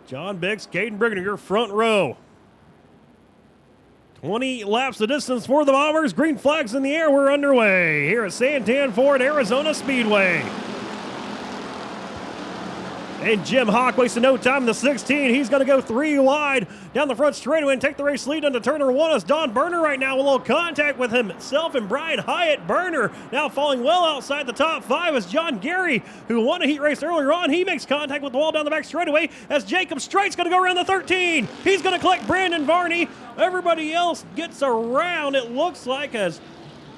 John Bix, Caden Brigner, your front row. 20 laps the distance for the Bombers. Green flags in the air. We're underway here at Santan Ford Arizona Speedway. And Jim Hawk wasting no time in the 16. He's going to go 3 wide down the front straightaway and take the race lead into turn number 1 as Don Berner right now with a little contact with himself and Brian Hyatt. Berner now falling well outside the top 5 as John Gary, who won a heat race earlier on, he makes contact with the wall down the back straightaway as Jacob Strite's going to go around the 13. He's going to collect Brandon Varney. Everybody else gets around, it looks like, as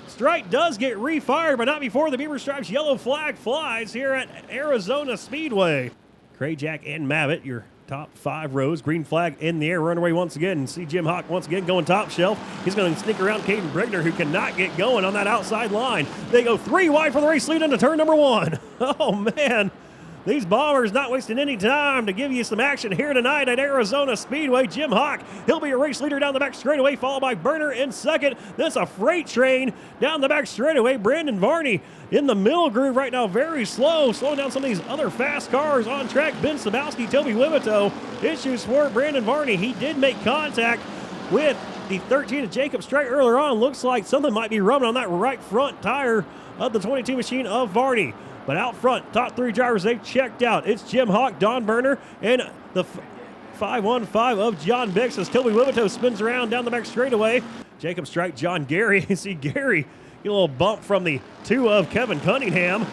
Strite does get refired, but not before the Beaver Stripes yellow flag flies here at Arizona Speedway. Krajak and Mavitt, your top 5 rows. Green flag in the air. We're underway once again. See Jim Hawk once again going top shelf. He's going to sneak around Caden Brigner, who cannot get going on that outside line. They go 3 wide for the race lead into turn number 1. Oh, man. These Bombers not wasting any time to give you some action here tonight at Arizona Speedway. Jim Hawk, he'll be a race leader down the back straightaway, followed by Berner in second. Then it's a freight train down the back straightaway. Brandon Varney in the middle groove right now, very slow, slowing down some of these other fast cars on track. Ben Sabowski, Toby Wibito, issues for Brandon Varney. He did make contact with the 13 of Jacob Strite earlier on. Looks like something might be rubbing on that right front tire of the 22 machine of Varney. But out front, top 3 drivers, they've checked out. It's Jim Hawk, Don Berner, and the 515 of John Bix as Toby Wibito spins around down the back straightaway. Jacob Strite, John Gary. You see Gary get a little bump from the 2 of Kevin Cunningham.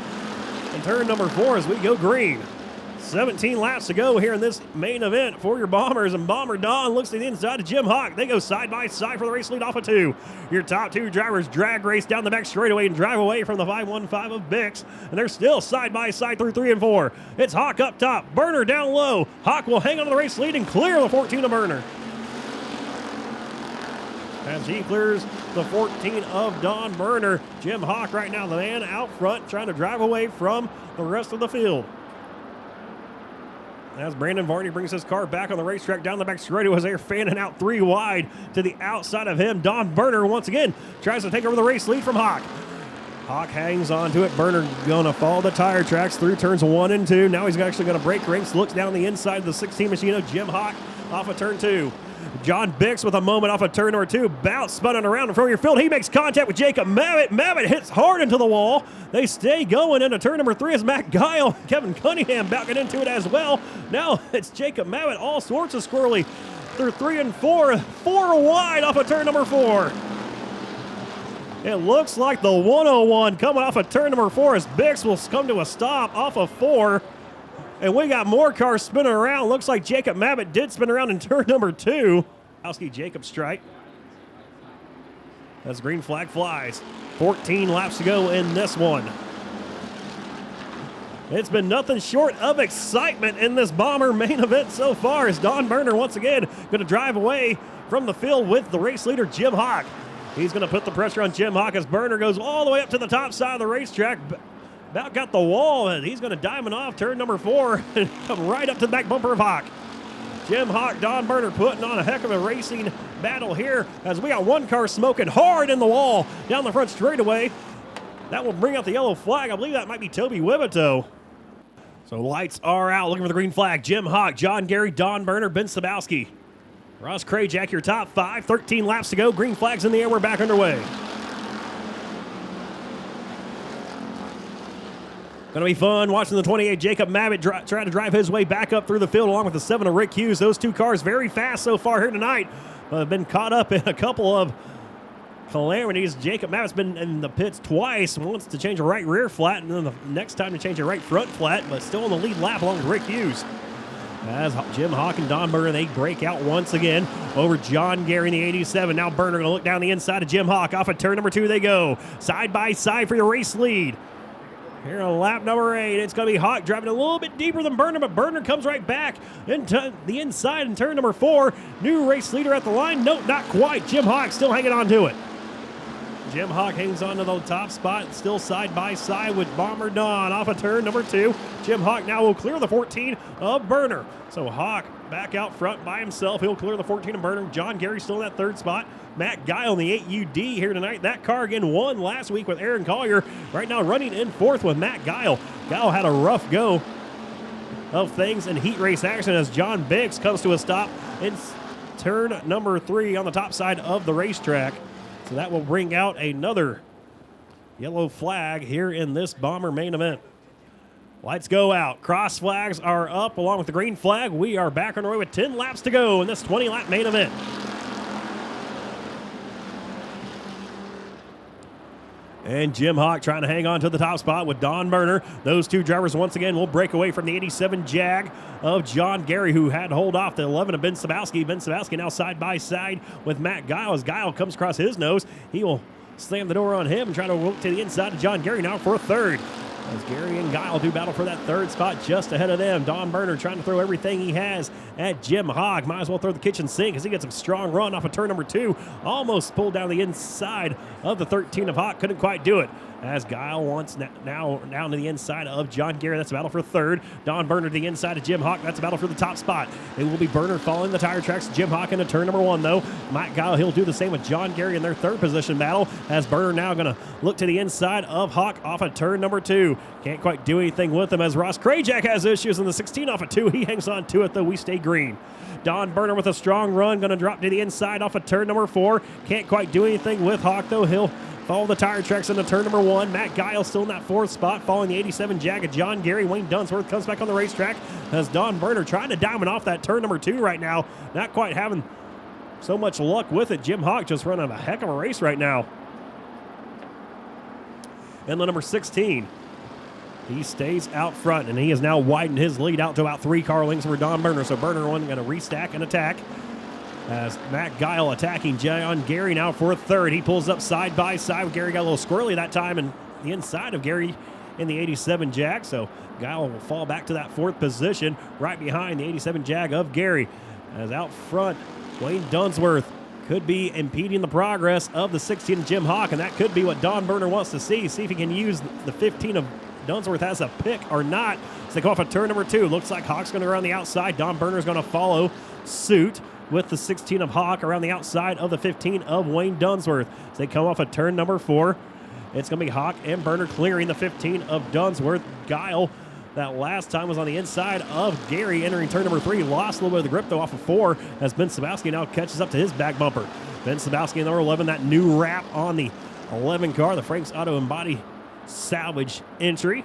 And turn number 4 as we go green. 17 laps to go here in this main event for your Bombers, and Bomber Don looks to the inside of Jim Hawk. They go side by side for the race lead off of 2. Your top 2 drivers drag race down the back straightaway and drive away from the 515 of Bix, and they're still side by side through 3 and 4. It's Hawk up top, Berner down low. Hawk will hang on to the race lead and clear the 14 of Berner. As he clears the 14 of Don Berner, Jim Hawk right now, the man out front, trying to drive away from the rest of the field. As Brandon Varney brings his car back on the racetrack down the back straightaway as they're fanning out 3 wide to the outside of him. Don Berner once again tries to take over the race lead from Hawk. Hawk hangs on to it. Berner going to follow the tire tracks through turns 1 and 2. Now he's actually going to break ranks, looks down the inside of the 16 machine of Jim Hawk off of turn 2. John Bix with a moment off of turn number 2. Bounce spinning around in front of your field. He makes contact with Jacob Mavitt. Mavitt hits hard into the wall. They stay going into turn number 3 as Matt Guile, Kevin Cunningham backing into it as well. Now it's Jacob Mavitt, all sorts of squirrely through 3 and 4. 4 wide off of turn number 4. It looks like the 101 coming off of turn number 4 as Bix will come to a stop off of 4. And we got more cars spinning around. Looks like Jacob Mavitt did spin around in turn number 2. Jacob Strite. As green flag flies. 14 laps to go in this one. It's been nothing short of excitement in this Bomber main event so far as Don Berner once again going to drive away from the field with the race leader Jim Hawk. He's going to put the pressure on Jim Hawk as Berner goes all the way up to the top side of the racetrack. About got the wall, and he's going to diamond off turn number 4 and come right up to the back bumper of Hawk. Jim Hawk, Don Berner putting on a heck of a racing battle here as we got one car smoking hard in the wall down the front straightaway. That will bring out the yellow flag. I believe that might be Toby Wibito. So lights are out, looking for the green flag. Jim Hawk, John Gary, Don Berner, Ben Sabowski. Ross Krajak, your top 5, 13 laps to go. Green flags in the air, we're back underway. Going to be fun watching the 28 Jacob Mavitt try to drive his way back up through the field along with the 7 of Rick Hughes. Those 2 cars very fast so far here tonight. Have been caught up in a couple of calamities. Jacob Mavitt's been in the pits twice. Once to change a right rear flat and then the next time to change a right front flat, but still in the lead lap along with Rick Hughes. As Jim Hawk and Don Berner, they break out once again over John Gary in the 87. Now Berner going to look down the inside of Jim Hawk. Off of turn number 2 they go. Side by side for your race lead. Here on lap number 8, it's going to be Hawk driving a little bit deeper than Berner, but Berner comes right back into the inside in turn number 4. New race leader at the line. Nope, not quite. Jim Hawk still hanging on to it. Jim Hawk hangs on to the top spot, still side by side with Bomber Don off of turn number 2. Jim Hawk now will clear the 14 of Berner. So Hawk back out front by himself. He'll clear the 14 of Berner. John Gary still in that 3rd spot. Matt Guile on the 8UD here tonight. That car again won last week with Aaron Collier. Right now running in 4th with Matt Guile. Guile had a rough go of things in heat race action as John Biggs comes to a stop in turn number 3 on the top side of the racetrack. So that will bring out another yellow flag here in this Bomber main event. Lights go out. Cross flags are up along with the green flag. We are back on the way with 10 laps to go in this 20-lap main event. And Jim Hawk trying to hang on to the top spot with Don Berner. Those two drivers once again will break away from the 87 Jag of John Gary, who had to hold off the 11 of Ben Sabowski. Ben Sabowski now side by side with Matt Guile. As Guile comes across his nose, he will slam the door on him and try to look to the inside of John Gary now for a third. As Gary and Guile do battle for that third spot just ahead of them. Don Berner trying to throw everything he has at Jim Hogg. Might as well throw the kitchen sink as he gets a strong run off of turn number 2. Almost pulled down the inside of the 13 of Hawk. Couldn't quite do it. As Guile wants now down to the inside of John Gary. That's a battle for third. Don Berner to the inside of Jim Hawk. That's a battle for the top spot. It will be Berner following the tire tracks. Jim Hawk into turn number 1, though. Mike Guile, he'll do the same with John Gary in their third position battle. As Berner now going to look to the inside of Hawk off of turn number 2. Can't quite do anything with him as Ross Krajak has issues in the 16 off of 2. He hangs on to it, though. We stay green. Don Berner with a strong run. Going to drop to the inside off of turn number 4. Can't quite do anything with Hawk, though. He'll follow the tire tracks into turn number 1. Matt Guile still in that 4th spot, following the 87 Jag of John Gary. Wayne Dunsworth comes back on the racetrack as Don Berner trying to diamond off that turn number 2 right now. Not quite having so much luck with it. Jim Hawk just running a heck of a race right now. And the number 16, he stays out front, and he has now widened his lead out to about 3 car lengths over Don Berner. So Berner going to restack and attack. As Matt Guile attacking John Gary now for a third. He pulls up side by side. Gary got a little squirrely that time, and the inside of Gary in the 87 Jag. So Guile will fall back to that 4th position right behind the 87 Jag of Gary. As out front, Wayne Dunsworth could be impeding the progress of the 16 Jim Hawk, and that could be what Don Berner wants to see. See if he can use the 15 of Dunsworth as a pick or not. So they go off of turn number 2. Looks like Hawk's going to go around the outside. Don Berner's going to follow suit with the 16 of Hawk around the outside of the 15 of Wayne Dunsworth. As they come off of turn number 4, it's going to be Hawk and Berner clearing the 15 of Dunsworth. Guile, that last time, was on the inside of Gary entering turn number 3. Lost a little bit of the grip, though, off of 4 as Ben Sabowski now catches up to his back bumper. Ben Sabowski in number 11, that new wrap on the 11 car, the Frank's Auto Embody salvage entry.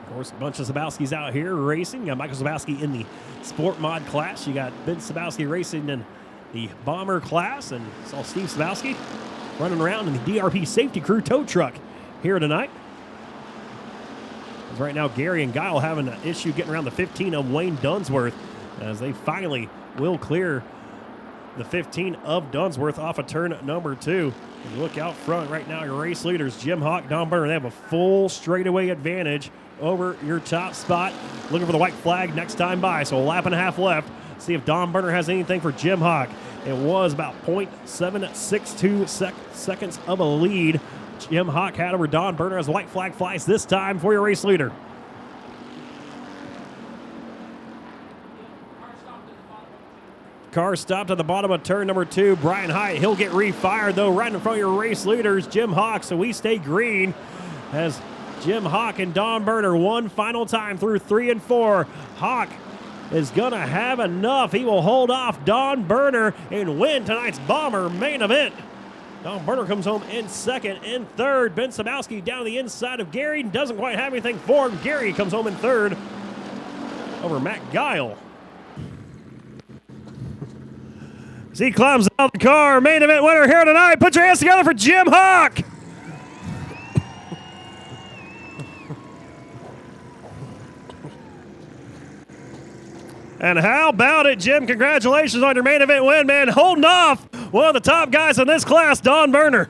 Of course, a bunch of Sabowskis out here racing. You got Michael Sabowski in the Sport Mod class. You got Ben Sabowski racing in the Bomber class. And saw Steve Sabowski running around in the DRP Safety Crew tow truck here tonight. As right now, Gary and Guile having an issue getting around the 15 of Wayne Dunsworth as they finally will clear the 15 of Dunsworth off of turn number 2. You look out front right now, your race leaders, Jim Hawk, Don Berner, they have a full straightaway advantage over your top spot. Looking for the white flag next time by, so a lap and a half left. See if Don Berner has anything for Jim Hawk. It was about 0.762 seconds of a lead Jim Hawk had over Don Berner as the white flag flies this time for your race leader. Car stopped at the bottom of turn number 2. Brian Hyatt, he'll get refired, though, right in front of your race leaders, Jim Hawk, so we stay green as Jim Hawk and Don Berner one final time through 3 and 4. Hawk is going to have enough. He will hold off Don Berner and win tonight's Bomber main event. Don Berner comes home in 2nd and 3rd. Ben Sabowski down the inside of Gary. Doesn't quite have anything for him. Gary comes home in 3rd over Matt Guile. As he climbs out of the car, main event winner here tonight. Put your hands together for Jim Hawk. And how about it, Jim? Congratulations on your main event win, man. Holding off one of the top guys in this class, Don Berner.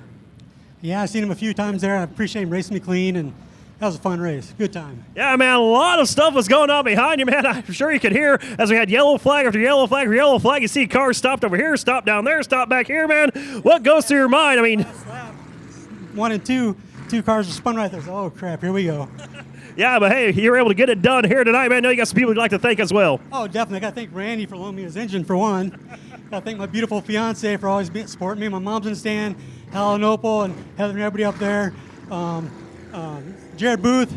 Yeah, I've seen him a few times there. I appreciate him racing me clean, and that was a fun race. Good time. Yeah, man, a lot of stuff was going on behind you, man. I'm sure you could hear as we had yellow flag after yellow flag after yellow flag. You see cars stopped over here, stopped down there, stopped back here, man. What goes through your mind? I mean, 1 and 2 cars were spun right there. So, oh, crap, here we go. Yeah, but hey, you were able to get it done here tonight, man. I know you got some people you'd like to thank as well. Oh, definitely. I got to thank Randy for loaning me his engine, for one. Got to thank my beautiful fiance for always supporting me. My mom's in the stand, Helen Opal, and Heather and everybody up there. Jared Booth,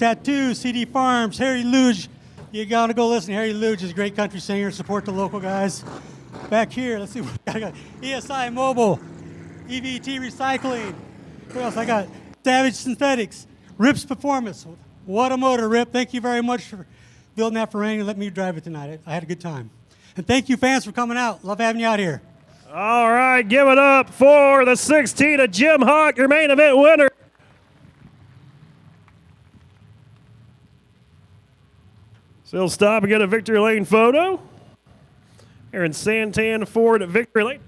Tattoo, CD Farms, Harry Luge. You gotta go listen. Harry Luge is a great country singer. Support the local guys. Back here, let's see what I got. ESI Mobile, EVT Recycling. What else I got? Savage Synthetics, Rip's Performance. What a motor, Rip. Thank you very much for building that for Randy and letting me drive it tonight. I had a good time. And thank you, fans, for coming out. Love having you out here. All right, give it up for the 16 of Jim Hawk, your main event winner. So he'll stop and get a victory lane photo. Here in Santan Ford at Victory Lane.